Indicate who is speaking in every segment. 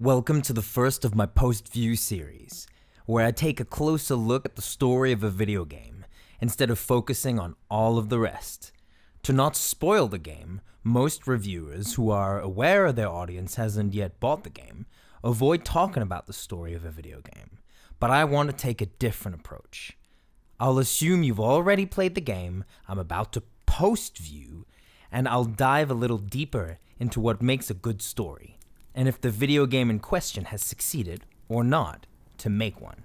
Speaker 1: Welcome to the first of my post-view series, where I take a closer look at the story of a video game, instead of focusing on all of the rest. To not spoil the game, most reviewers who are aware their audience hasn't yet bought the game, avoid talking about the story of a video game, but I want to take a different approach. I'll assume you've already played the game I'm about to post-view, and I'll dive a little deeper into what makes a good story, and if the video game in question has succeeded, or not, to make one.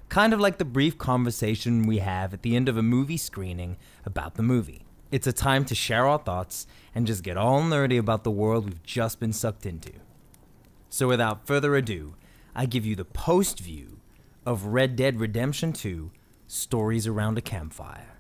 Speaker 1: Kind of like the brief conversation we have at the end of a movie screening about the movie. It's a time to share our thoughts and just get all nerdy about the world we've just been sucked into. So without further ado, I give you the post-view of Red Dead Redemption 2, Stories Around a Campfire.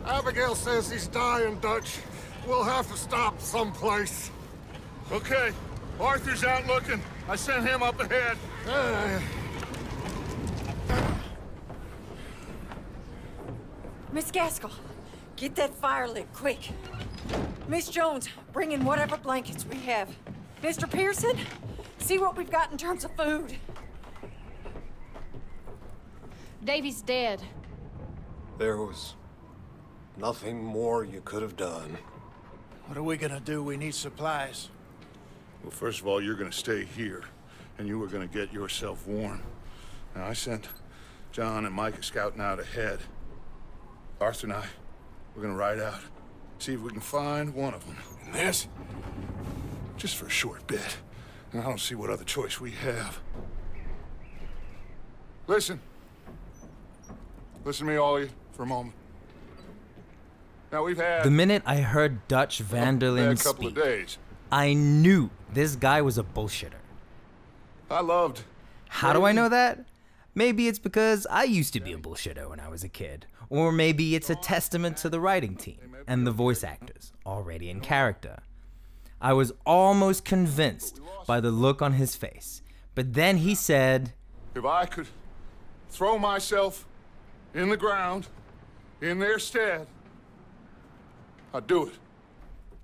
Speaker 2: Abigail says he's dying, Dutch. We'll have to stop someplace.
Speaker 3: Okay, Arthur's out looking. I sent him up ahead.
Speaker 4: Miss Gaskell, get that fire lit, quick. Miss Jones, bring in whatever blankets we have. Mr. Pearson, see what we've got in terms of food.
Speaker 5: Davy's dead.
Speaker 2: There was nothing more you could have done.
Speaker 6: What are we gonna do? We need supplies.
Speaker 3: Well, first of all, you're gonna stay here, and you were gonna get yourself warm. Now, I sent John and Micah scouting out ahead. Arthur and I, we're gonna ride out, see if we can find one of them.
Speaker 2: And this?
Speaker 3: Just for a short bit. And I don't see what other choice we have. Listen. Listen to me, all of you, for a moment. Now, we've had
Speaker 1: The minute I heard Dutch Vanderlyn
Speaker 3: a couple
Speaker 1: speak,
Speaker 3: of days.
Speaker 1: I knew this guy was a bullshitter.
Speaker 3: I loved.
Speaker 1: How do I know that? Maybe it's because I used to be a bullshitter when I was a kid. Or maybe it's a testament to the writing team and the voice actors, already in character. I was almost convinced by the look on his face. But then he said,
Speaker 3: If I could throw myself in the ground in their stead, I'd do it.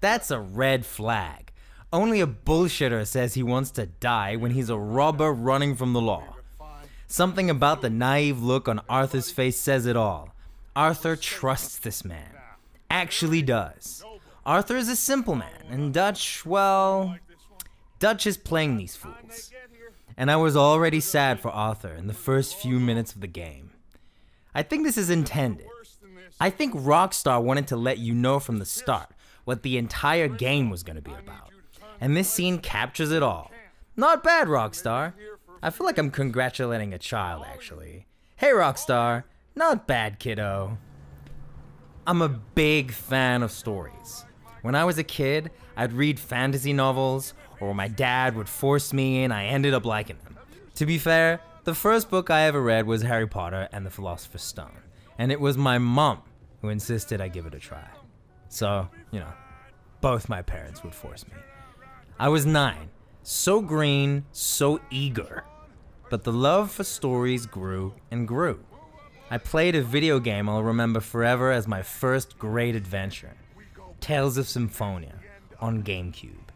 Speaker 1: that's a red flag. Only a bullshitter says he wants to die when he's a robber running from the law. Something about the naive look on Arthur's face says it all. Arthur trusts this man. Actually does. Arthur is a simple man, and Dutch, well, Dutch is playing these fools. And I was already sad for Arthur in the first few minutes of the game. I think this is intended. I think Rockstar wanted to let you know from the start what the entire game was going to be about. And this scene captures it all. Not bad, Rockstar. I feel like I'm congratulating a child, actually. Hey, Rockstar. Not bad, kiddo. I'm a big fan of stories. When I was a kid, I'd read fantasy novels, or my dad would force me and I ended up liking them. To be fair, the first book I ever read was Harry Potter and the Philosopher's Stone, and it was my mom who insisted I give it a try. So, you know, both my parents would force me. I was 9, so green, so eager. But the love for stories grew and grew. I played a video game I'll remember forever as my first great adventure, Tales of Symphonia, on GameCube.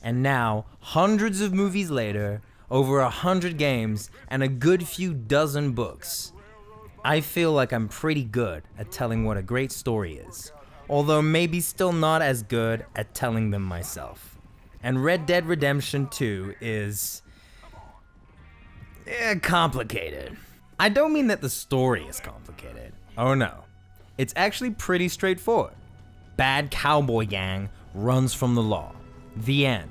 Speaker 1: And now, hundreds of movies later, over 100 games, and a good few dozen books, I feel like I'm pretty good at telling what a great story is, although maybe still not as good at telling them myself. And Red Dead Redemption 2 is complicated. I don't mean that the story is complicated. Oh no. It's actually pretty straightforward. Bad cowboy gang runs from the law. The end.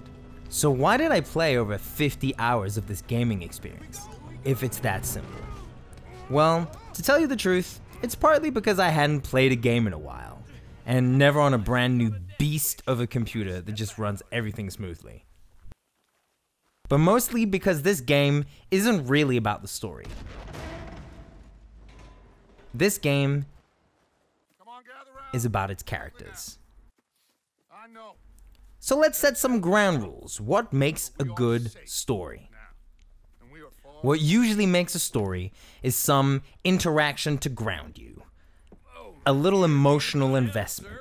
Speaker 1: So why did I play over 50 hours of this gaming experience, if it's that simple? Well, to tell you the truth, it's partly because I hadn't played a game in a while. and never on a brand new beast of a computer that just runs everything smoothly. But mostly because this game isn't really about the story. This game is about its characters. So let's set some ground rules. What makes a good story? What usually makes a story is some interaction to ground you. A little emotional investment.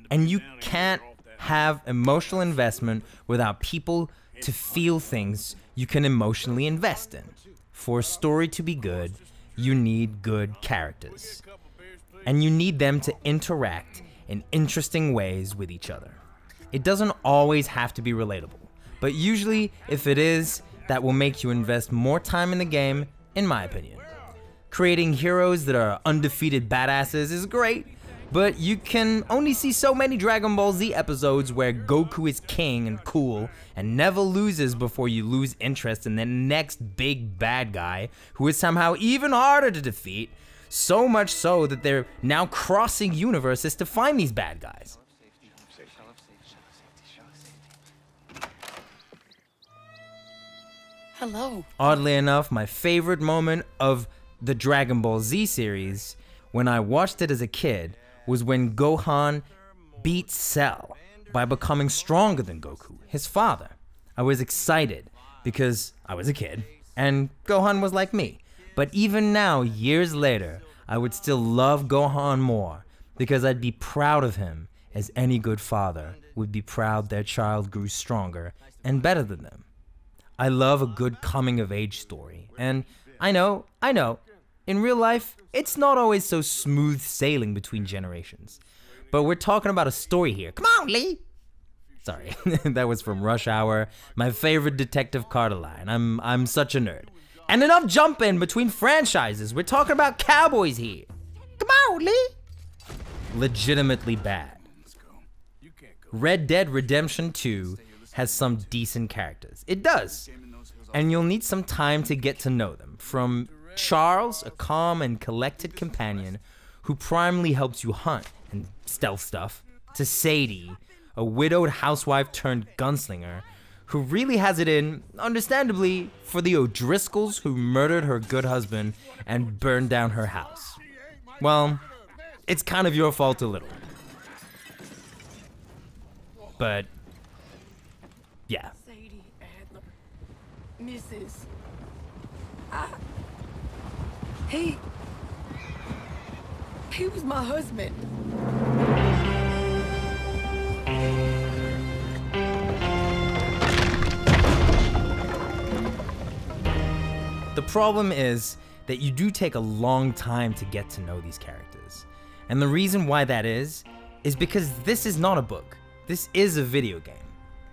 Speaker 1: And you can't have emotional investment without people to feel things you can emotionally invest in. For a story to be good, you need good characters. And you need them to interact in interesting ways with each other. It doesn't always have to be relatable, but usually if it is, that will make you invest more time in the game, in my opinion. Creating heroes that are undefeated badasses is great, but you can only see so many Dragon Ball Z episodes where Goku is king and cool and never loses before you lose interest in the next big bad guy who is somehow even harder to defeat, so much so that they're now crossing universes to find these bad guys.
Speaker 4: Hello.
Speaker 1: Oddly enough, my favorite moment of the Dragon Ball Z series, when I watched it as a kid, was when Gohan beat Cell by becoming stronger than Goku, his father. I was excited because I was a kid and Gohan was like me. But even now, years later, I would still love Gohan more because I'd be proud of him as any good father would be proud their child grew stronger and better than them. I love a good coming-of-age story, and I know, in real life, it's not always so smooth sailing between generations. But we're talking about a story here. Come on, Lee! Sorry, that was from Rush Hour, my favorite Detective Carter line. I'm such a nerd. And enough jumping between franchises. We're talking about cowboys here. Come on, Lee! Legitimately bad. Red Dead Redemption 2 has some decent characters. It does. And you'll need some time to get to know them. From Charles, a calm and collected companion who primarily helps you hunt and stealth stuff, to Sadie, a widowed housewife turned gunslinger who really has it in, understandably, for the O'Driscolls who murdered her good husband and burned down her house. Well, it's kind of your fault a little. But yeah.
Speaker 4: Sadie Adler. Mrs. He was my husband.
Speaker 1: The problem is that you do take a long time to get to know these characters. And the reason why that is because this is not a book. This is a video game.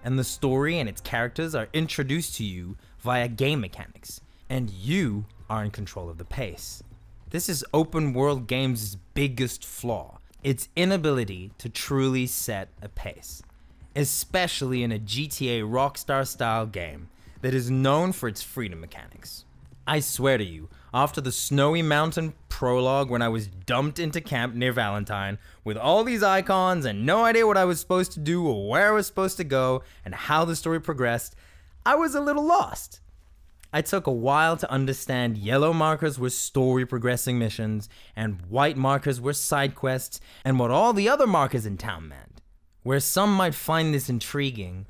Speaker 1: And the story and its characters are introduced to you via game mechanics, and you are in control of the pace. This is open world games' biggest flaw, its inability to truly set a pace, especially in a GTA Rockstar style game that is known for its freedom mechanics. I swear to you, after the Snowy Mountain prologue when I was dumped into camp near Valentine with all these icons and no idea what I was supposed to do or where I was supposed to go and how the story progressed, I was a little lost. I took a while to understand yellow markers were story progressing missions and white markers were side quests and what all the other markers in town meant. Where some might find this intriguing,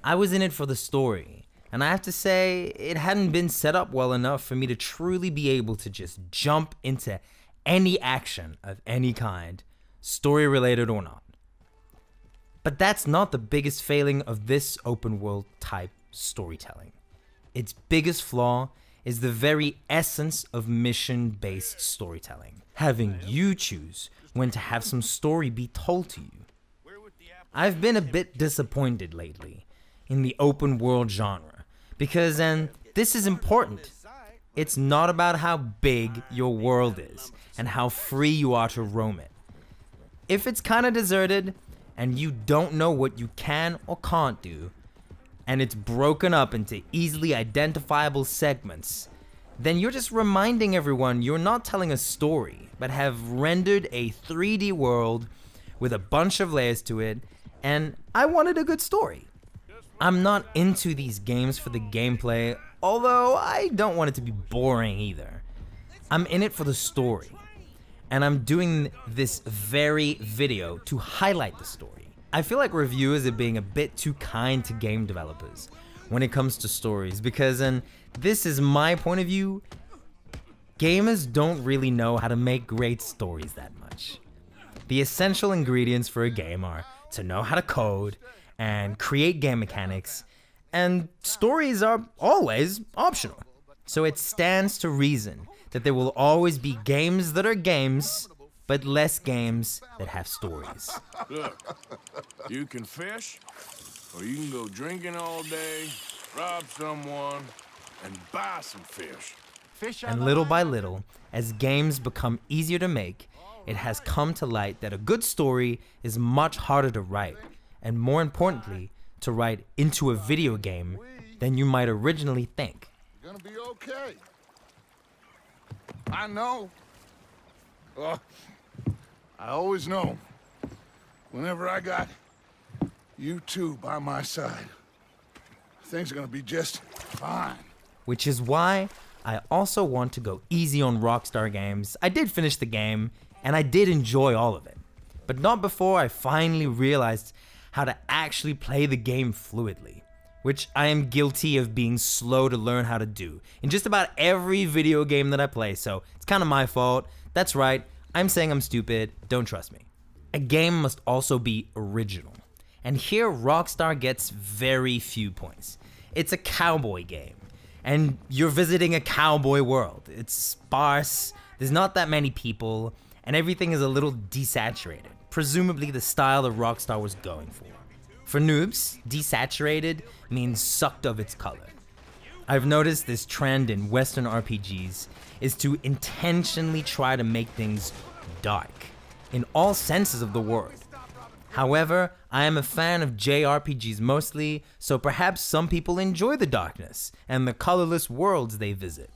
Speaker 1: I was in it for the story. And I have to say, it hadn't been set up well enough for me to truly be able to just jump into any action of any kind, story related or not. But that's not the biggest failing of this open world type storytelling. Its biggest flaw is the very essence of mission-based storytelling, having you choose when to have some story be told to you. I've been a bit disappointed lately in the open world genre. Because, and this is important, it's not about how big your world is and how free you are to roam it. If it's kind of deserted and you don't know what you can or can't do, and it's broken up into easily identifiable segments, then you're just reminding everyone you're not telling a story, but have rendered a 3D world with a bunch of layers to it, and I wanted a good story. I'm not into these games for the gameplay, although I don't want it to be boring either. I'm in it for the story, and I'm doing this very video to highlight the story. I feel like reviewers are being a bit too kind to game developers when it comes to stories because, and this is my point of view, gamers don't really know how to make great stories that much. The essential ingredients for a game are to know how to code and create game mechanics, and stories are always optional. So it stands to reason that there will always be games that are games, but less games that have stories.
Speaker 7: Look, you can fish, or you can go drinking all day, rob someone, and buy some fish.
Speaker 1: And little by little, as games become easier to make, it has come to light that a good story is much harder to write, and more importantly, to write into a video game than you might originally think.
Speaker 3: Gonna be okay. I know. I always know. Whenever I got you two by my side, things are gonna be just fine.
Speaker 1: Which is why I also want to go easy on Rockstar Games. I did finish the game, and I did enjoy all of it, but not before I finally realized how to actually play the game fluidly, which I am guilty of being slow to learn how to do in just about every video game that I play, so it's kind of my fault. That's right, I'm saying I'm stupid, don't trust me. A game must also be original, and here Rockstar gets very few points. It's a cowboy game, and you're visiting a cowboy world. It's sparse, there's not that many people, and everything is a little desaturated, presumably the style that Rockstar was going for. For noobs, desaturated means sucked of its color. I've noticed this trend in Western RPGs is to intentionally try to make things dark, in all senses of the word. However, I am a fan of JRPGs mostly, so perhaps some people enjoy the darkness and the colorless worlds they visit.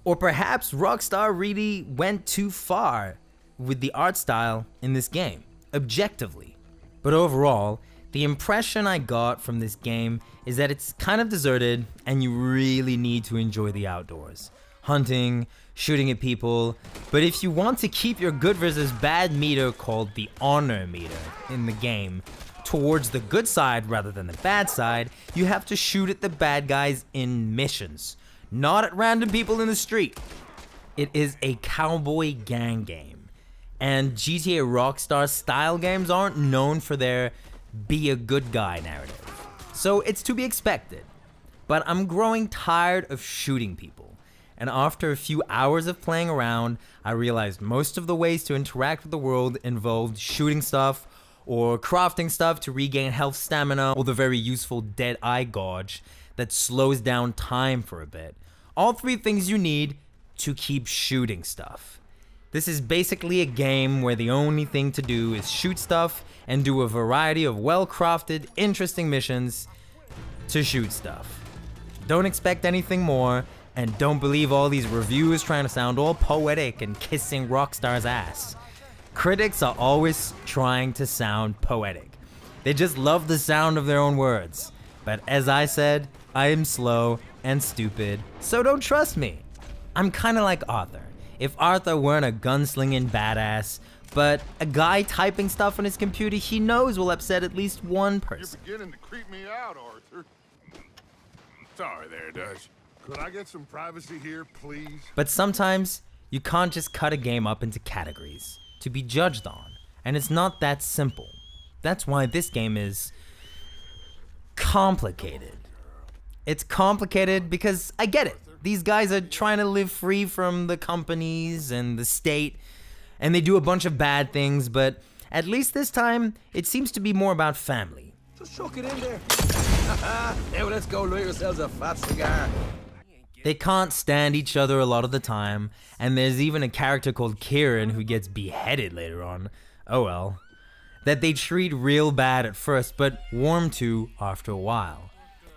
Speaker 1: Or perhaps Rockstar really went too far with the art style in this game, objectively. But overall, the impression I got from this game is that it's kind of deserted and you really need to enjoy the outdoors. Hunting, shooting at people, but if you want to keep your good versus bad meter, called the honor meter in the game, towards the good side rather than the bad side, you have to shoot at the bad guys in missions, not at random people in the street. It is a cowboy gang game, and GTA Rockstar style games aren't known for their be a good guy narrative, so it's to be expected. But I'm growing tired of shooting people, and after a few hours of playing around, I realized most of the ways to interact with the world involved shooting stuff or crafting stuff to regain health, stamina, or the very useful dead eye gauge that slows down time for a bit. All three things you need to keep shooting stuff. This is basically a game where the only thing to do is shoot stuff and do a variety of well-crafted, interesting missions to shoot stuff. Don't expect anything more, and don't believe all these reviews trying to sound all poetic and kissing Rockstar's ass. Critics are always trying to sound poetic. They just love the sound of their own words. But as I said, I am slow and stupid, so don't trust me. I'm kinda like Arthur. If Arthur weren't a gunslinging badass, but a guy typing stuff on his computer he knows will upset at least one person.
Speaker 3: You're beginning to creep me out, Arthur.
Speaker 7: Sorry there, Dutch.
Speaker 3: Could I get some privacy here, please?
Speaker 1: But sometimes, you can't just cut a game up into categories to be judged on, and it's not that simple. That's why this game is complicated. It's complicated because I get it. These guys are trying to live free from the companies and the state, and they do a bunch of bad things, but at least this time, it seems to be more about family.
Speaker 8: Just chuck it in there. Now let's go light yourselves a fat cigar.
Speaker 1: They can't stand each other a lot of the time, and there's even a character called Kieran who gets beheaded later on. Oh well. That they treat real bad at first, but warm to after a while.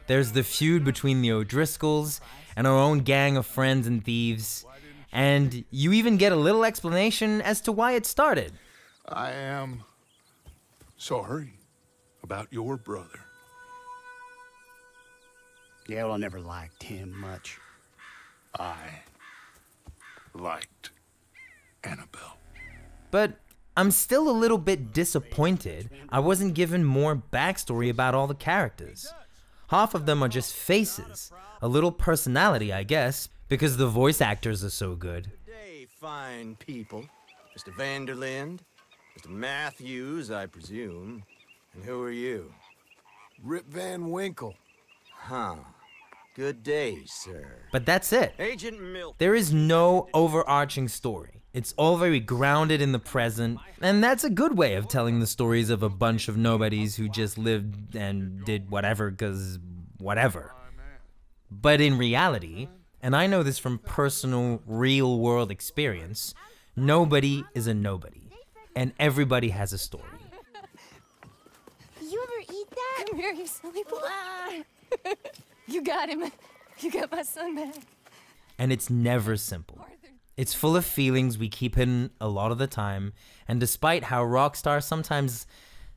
Speaker 1: There's the feud between the O'Driscolls and our own gang of friends and thieves, and you even get a little explanation as to why it started.
Speaker 3: I am sorry about your brother.
Speaker 6: Yeah, well, I never liked him much.
Speaker 3: I liked Annabelle.
Speaker 1: But I'm still a little bit disappointed I wasn't given more backstory about all the characters. Half of them are just faces, a little personality, I guess, because the voice actors are so good.
Speaker 8: Good day, fine people. Mr. Vanderlinde, Mr. Matthews, I presume. And who are you?
Speaker 6: Rip Van Winkle.
Speaker 8: Huh. Good day, sir.
Speaker 1: But that's it.
Speaker 8: Agent Milton.
Speaker 1: There is no overarching story. It's all very grounded in the present, and that's a good way of telling the stories of a bunch of nobodies who just lived and did whatever 'cause whatever. But in reality, and I know this from personal, real-world experience, nobody is a nobody, and everybody has a story.
Speaker 9: You ever eat that?
Speaker 5: Come here, you silly boy. You got him. You got my son back.
Speaker 1: And it's never simple. It's full of feelings we keep hidden a lot of the time, and despite how Rockstar sometimes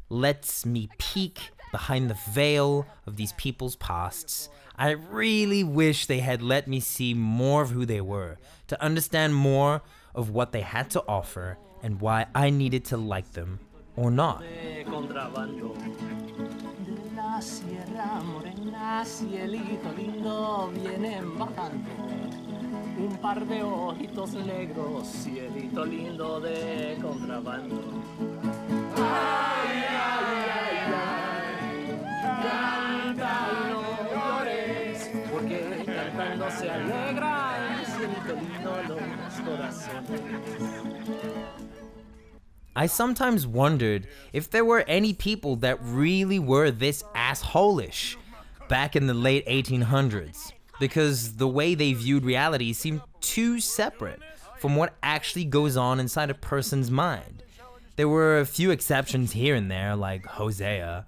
Speaker 1: lets me peek behind the veil of these people's pasts, I really wish they had let me see more of who they were, to understand more of what they had to offer and why I needed to like them or not.
Speaker 10: Cielito lindo vienen bajando, un par de ojitos negros, cielito lindo de contrabando. Ay, ay, ay, ay, canta y no llores, porque cantando se alegran, cielito lindo los corazones.
Speaker 1: I sometimes wondered if there were any people that really were this asshole-ish back in the late 1800s, because the way they viewed reality seemed too separate from what actually goes on inside a person's mind. There were a few exceptions here and there, like Hosea,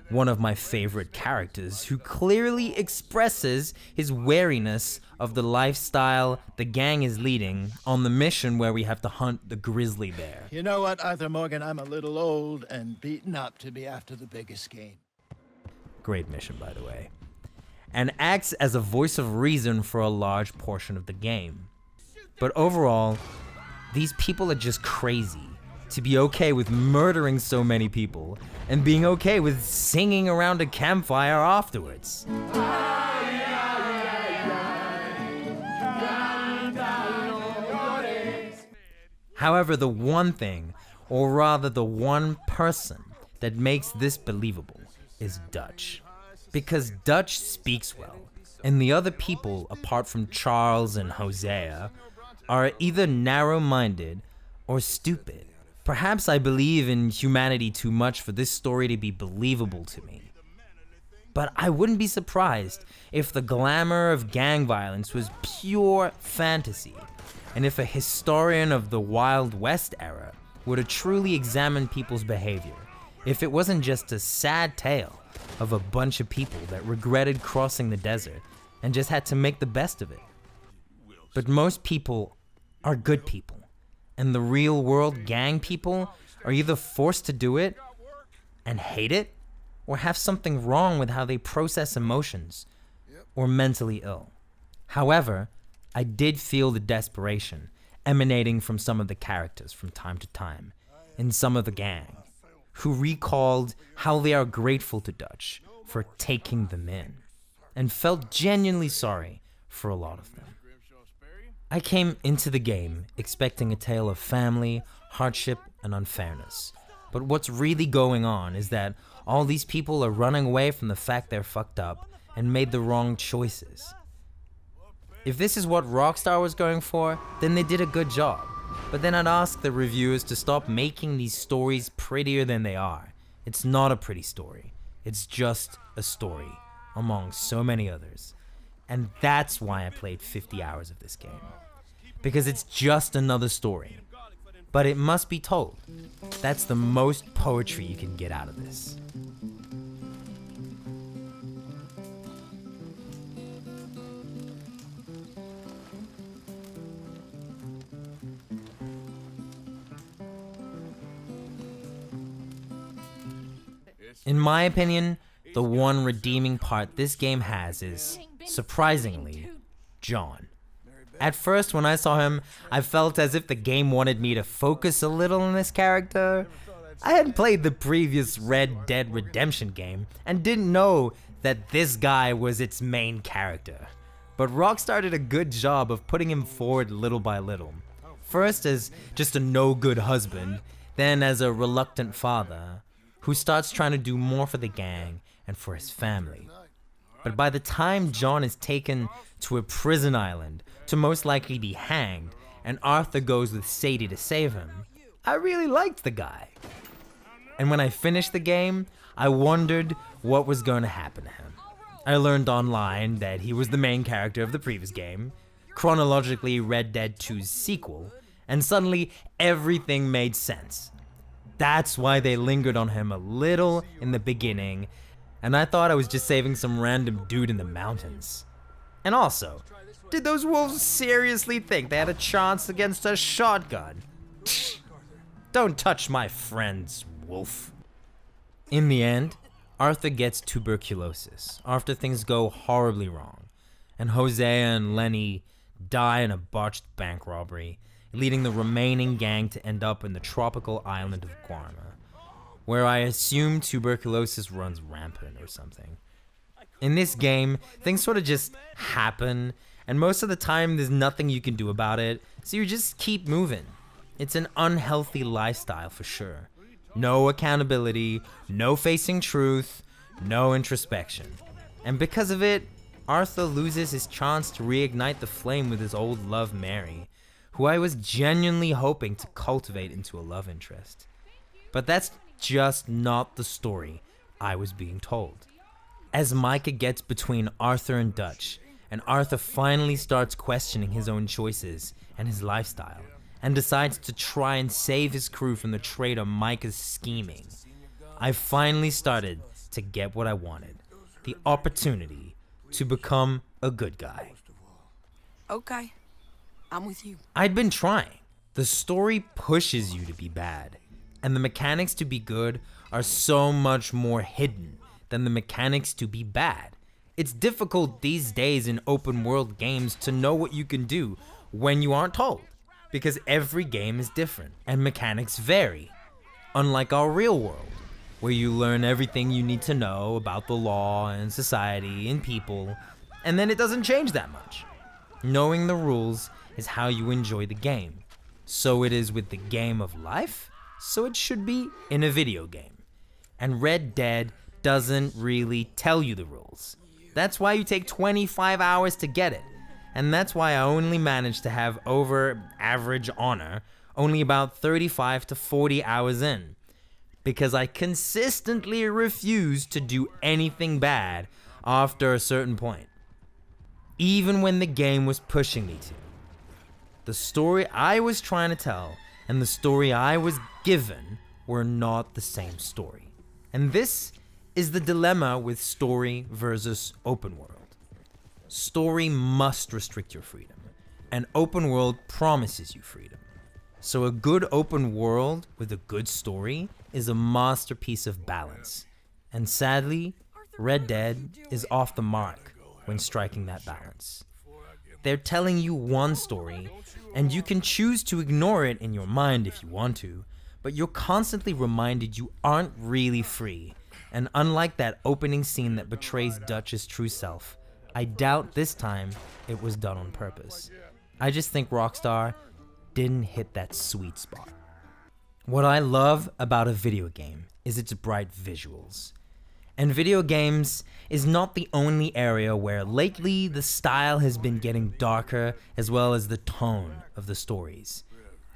Speaker 1: one of my favorite characters, who clearly expresses his wariness of the lifestyle the gang is leading on the mission where we have to hunt the grizzly bear.
Speaker 6: You know what, Arthur Morgan? I'm a little old and beaten up to be after the biggest game.
Speaker 1: Great mission, by the way. And acts as a voice of reason for a large portion of the game. But overall, these people are just crazy to be okay with murdering so many people and being okay with singing around a campfire afterwards. However, the one thing, or rather the one person, that makes this believable is Dutch. Because Dutch speaks well, and the other people, apart from Charles and Hosea, are either narrow-minded or stupid. Perhaps I believe in humanity too much for this story to be believable to me. But I wouldn't be surprised if the glamour of gang violence was pure fantasy, and if a historian of the Wild West era were to truly examine people's behavior, if it wasn't just a sad tale of a bunch of people that regretted crossing the desert and just had to make the best of it. But most people are good people, and the real world gang people are either forced to do it and hate it, or have something wrong with how they process emotions, or mentally ill. However, I did feel the desperation emanating from some of the characters from time to time in some of the gang, who recalled how they are grateful to Dutch for taking them in, and felt genuinely sorry for a lot of them. I came into the game expecting a tale of family, hardship, and unfairness. But what's really going on is that all these people are running away from the fact they're fucked up and made the wrong choices. If this is what Rockstar was going for, then they did a good job. But then I'd ask the reviewers to stop making these stories prettier than they are. It's not a pretty story. It's just a story, among so many others. And that's why I played 50 hours of this game. Because it's just another story. But it must be told. That's the most poetry you can get out of this. In my opinion, the one redeeming part this game has is, surprisingly, John. At first, when I saw him, I felt as if the game wanted me to focus a little on this character. I hadn't played the previous Red Dead Redemption game and didn't know that this guy was its main character. But Rockstar did a good job of putting him forward little by little. First as just a no-good husband, then as a reluctant father who starts trying to do more for the gang and for his family. But by the time John is taken to a prison island to most likely be hanged, and Arthur goes with Sadie to save him, I really liked the guy. And when I finished the game, I wondered what was going to happen to him. I learned online that he was the main character of the previous game, chronologically Red Dead 2's sequel, and suddenly everything made sense. That's why they lingered on him a little in the beginning, and I thought I was just saving some random dude in the mountains. And also, did those wolves seriously think they had a chance against a shotgun? Don't touch my friends, wolf. In the end, Arthur gets tuberculosis after things go horribly wrong, and Hosea and Lenny die in a botched bank robbery, leading the remaining gang to end up in the tropical island of Guarma, where I assume tuberculosis runs rampant or something. In this game, things sort of just happen, and most of the time there's nothing you can do about it, so you just keep moving. It's an unhealthy lifestyle for sure. No accountability, no facing truth, no introspection. And because of it, Arthur loses his chance to reignite the flame with his old love Mary, who I was genuinely hoping to cultivate into a love interest. But that's just not the story I was being told. As Micah gets between Arthur and Dutch, and Arthur finally starts questioning his own choices and his lifestyle, and decides to try and save his crew from the traitor Micah's scheming, I finally started to get what I wanted, the opportunity to become a good guy.
Speaker 4: Okay, I'm with you.
Speaker 1: I'd been trying. The story pushes you to be bad, and the mechanics to be good are so much more hidden than the mechanics to be bad. It's difficult these days in open world games to know what you can do when you aren't told, because every game is different and mechanics vary. Unlike our real world, where you learn everything you need to know about the law and society and people, and then it doesn't change that much. Knowing the rules is how you enjoy the game. So it is with the game of life, so it should be in a video game. And Red Dead doesn't really tell you the rules. That's why you take 25 hours to get it. And that's why I only managed to have over average honor only about 35 to 40 hours in. Because I consistently refused to do anything bad after a certain point. Even when the game was pushing me to. The story I was trying to tell and the story I was given were not the same story. And this is the dilemma with story versus open world. Story must restrict your freedom, and open world promises you freedom. So a good open world with a good story is a masterpiece of balance. And sadly, Red Dead is off the mark when striking that balance. They're telling you one story, and you can choose to ignore it in your mind if you want to, but you're constantly reminded you aren't really free. And unlike that opening scene that betrays Dutch's true self, I doubt this time it was done on purpose. I just think Rockstar didn't hit that sweet spot. What I love about a video game is its bright visuals. And video games is not the only area where lately the style has been getting darker as well as the tone of the stories.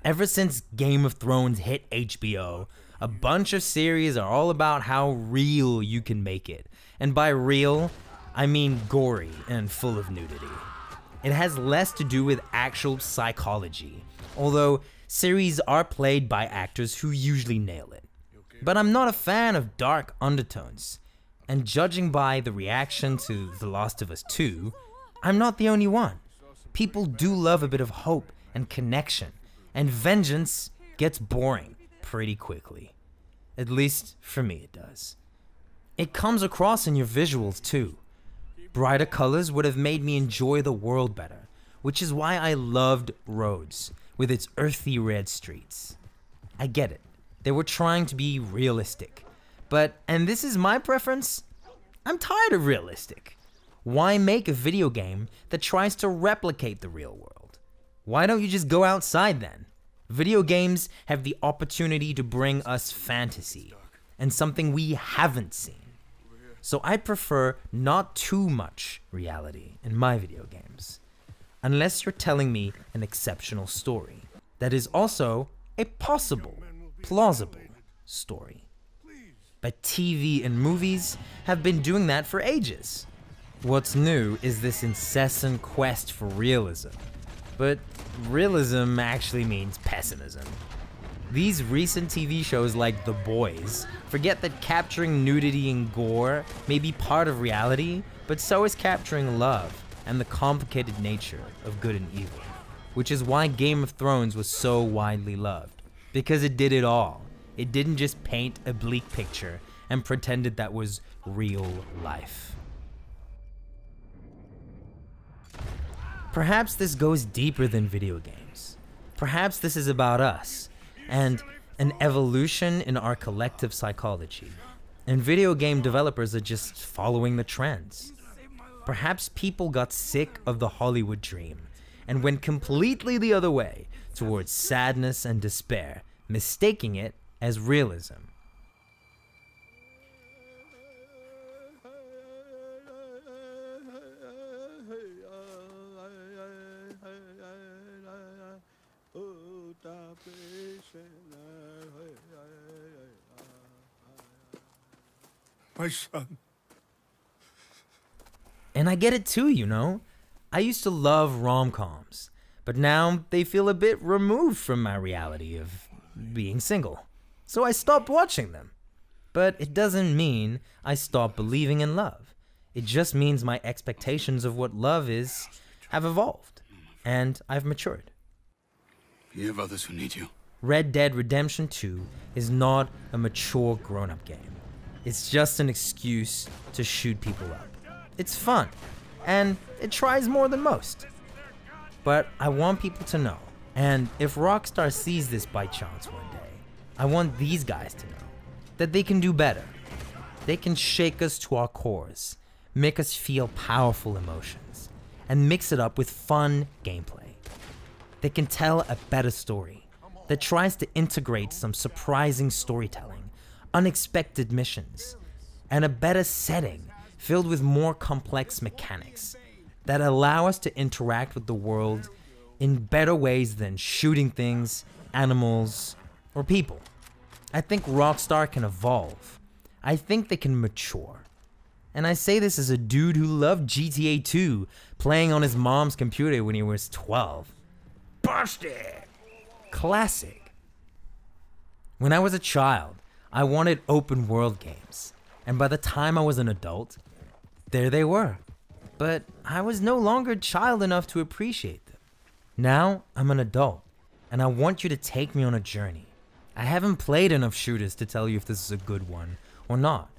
Speaker 1: Ever since Game of Thrones hit HBO, a bunch of series are all about how real you can make it. And by real, I mean gory and full of nudity. It has less to do with actual psychology, although series are played by actors who usually nail it. But I'm not a fan of dark undertones, and judging by the reaction to The Last of Us 2, I'm not the only one. People do love a bit of hope and connection, and vengeance gets boring pretty quickly. At least for me it does. It comes across in your visuals too. Brighter colors would have made me enjoy the world better, which is why I loved Rhodes, with its earthy red streets. I get it, they were trying to be realistic, but, and this is my preference, I'm tired of realistic. Why make a video game that tries to replicate the real world? Why don't you just go outside then? Video games have the opportunity to bring us fantasy, and something we haven't seen. So I prefer not too much reality in my video games, unless you're telling me an exceptional story that is also a possible, plausible story. But TV and movies have been doing that for ages. What's new is this incessant quest for realism. But realism actually means pessimism. These recent TV shows like The Boys forget that capturing nudity and gore may be part of reality, but so is capturing love and the complicated nature of good and evil. Which is why Game of Thrones was so widely loved. Because it did it all. It didn't just paint a bleak picture and pretended that was real life. Perhaps this goes deeper than video games. Perhaps this is about us, and an evolution in our collective psychology. And video game developers are just following the trends. Perhaps people got sick of the Hollywood dream and went completely the other way towards sadness and despair, mistaking it as realism.
Speaker 3: My son.
Speaker 1: And I get it too, you know? I used to love rom-coms, but now they feel a bit removed from my reality of being single. So I stopped watching them. But it doesn't mean I stopped believing in love. It just means my expectations of what love is have evolved, and I've matured.
Speaker 9: You have others who need you.
Speaker 1: Red Dead Redemption 2 is not a mature grown-up game. It's just an excuse to shoot people up. It's fun, and it tries more than most. But I want people to know, and if Rockstar sees this by chance one day, I want these guys to know that they can do better. They can shake us to our cores, make us feel powerful emotions, and mix it up with fun gameplay. They can tell a better story that tries to integrate some surprising storytelling, unexpected missions, and a better setting filled with more complex mechanics that allow us to interact with the world in better ways than shooting things, animals, or people. I think Rockstar can evolve. I think they can mature. And I say this as a dude who loved GTA 2, playing on his mom's computer when he was 12. Busted! Classic. When I was a child, I wanted open world games. And by the time I was an adult, there they were. But I was no longer child enough to appreciate them. Now I'm an adult, and I want you to take me on a journey. I haven't played enough shooters to tell you if this is a good one or not.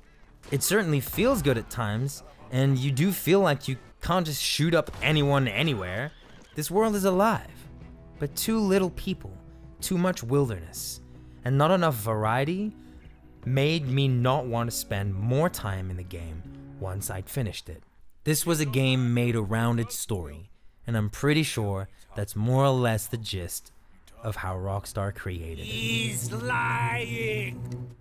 Speaker 1: It certainly feels good at times, and you do feel like you can't just shoot up anyone anywhere. This world is alive, but too little people, too much wilderness, and not enough variety made me not want to spend more time in the game once I'd finished it. This was a game made around its story, and I'm pretty sure that's more or less the gist of how Rockstar created it.
Speaker 7: He's lying!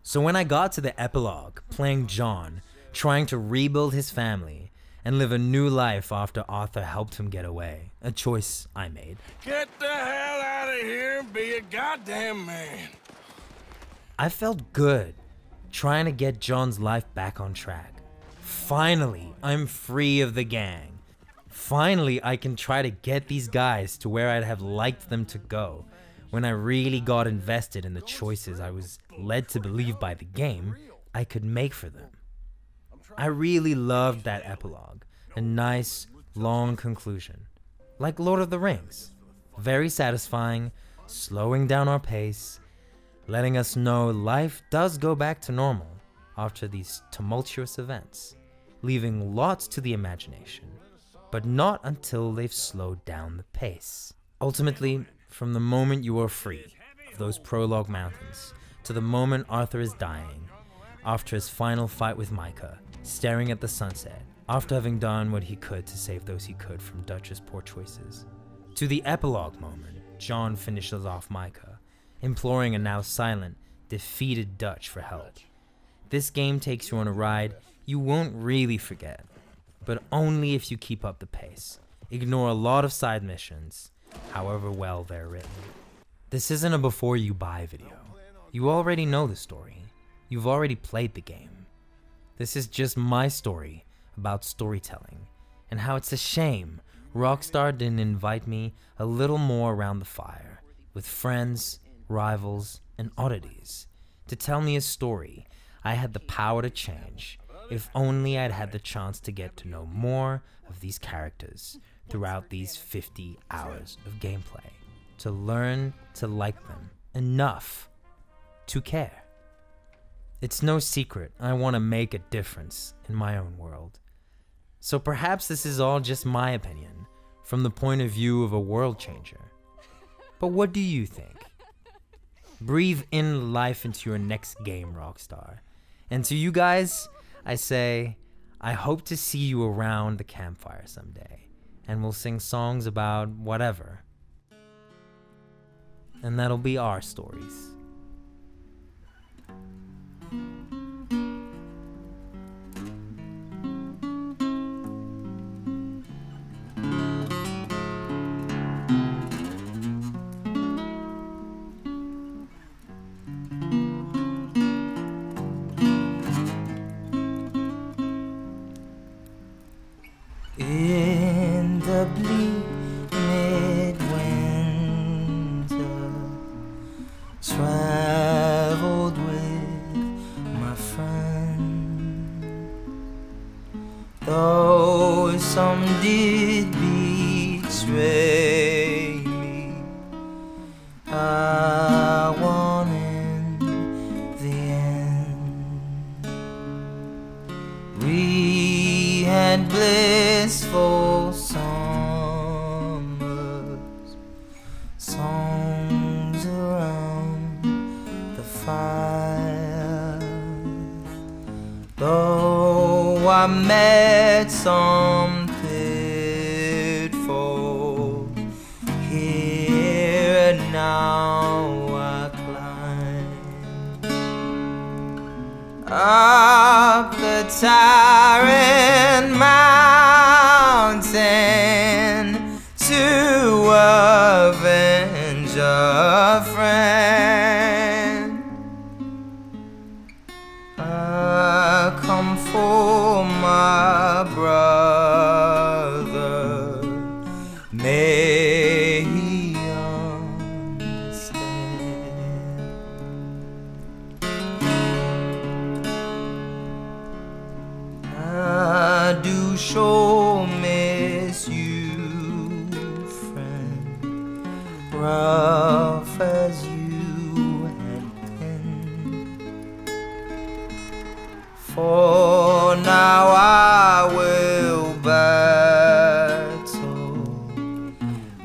Speaker 1: So when I got to the epilogue, playing John, trying to rebuild his family and live a new life after Arthur helped him get away, a choice I made.
Speaker 7: Get the hell out of here and be a goddamn man!
Speaker 1: I felt good, trying to get John's life back on track. Finally, I'm free of the gang. Finally, I can try to get these guys to where I'd have liked them to go when I really got invested in the choices I was led to believe by the game I could make for them. I really loved that epilogue, a nice, long conclusion. Like Lord of the Rings. Very satisfying, slowing down our pace, letting us know life does go back to normal after these tumultuous events, leaving lots to the imagination, but not until they've slowed down the pace. Ultimately, from the moment you are free of those prologue mountains to the moment Arthur is dying, after his final fight with Micah, staring at the sunset, after having done what he could to save those he could from Dutch's poor choices, to the epilogue moment, John finishes off Micah, imploring a now silent, defeated Dutch for help. This game takes you on a ride you won't really forget, but only if you keep up the pace, ignore a lot of side missions, however well they're written. This isn't a before you buy video. You already know the story. You've already played the game. This is just my story about storytelling, and how it's a shame Rockstar didn't invite me a little more around the fire, with friends, rivals, and oddities, to tell me a story I had the power to change, if only I'd had the chance to get to know more of these characters throughout these 50 hours of gameplay, to learn to like them enough to care. It's no secret I want to make a difference in my own world. So perhaps this is all just my opinion, from the point of view of a world changer. But what do you think? Breathe in life into your next game, Rockstar. And to you guys, I say, I hope to see you around the campfire someday, and we'll sing songs about whatever. And that'll be our stories. In the bleak midwinter, traveled with my friend. Though some did betray me, I won in the end. We had blissful summers, songs around the fire. Though I met some pitfall, here and now I climb up the tyrant mountain to avenge a friend. I come for my brother, may he understand. I do sure miss you, friend, rough as you had been. For now I will battle,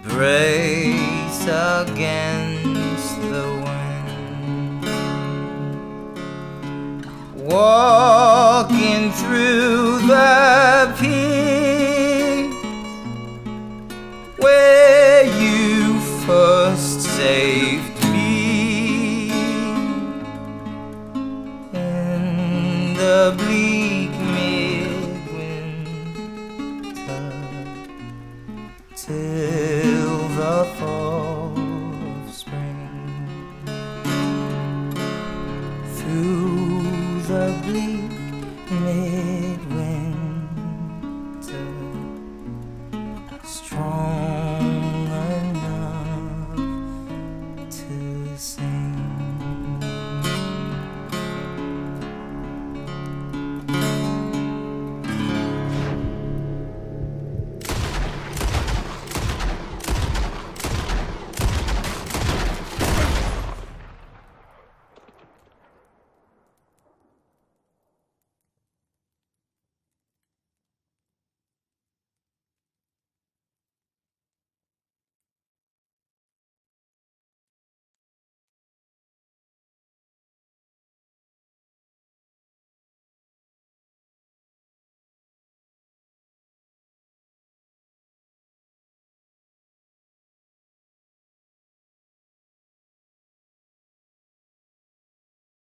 Speaker 1: brace against the wind, walking through the peaks where you first saved me. In the bleak midwinter, till the fall of spring, through the bleak midwinter.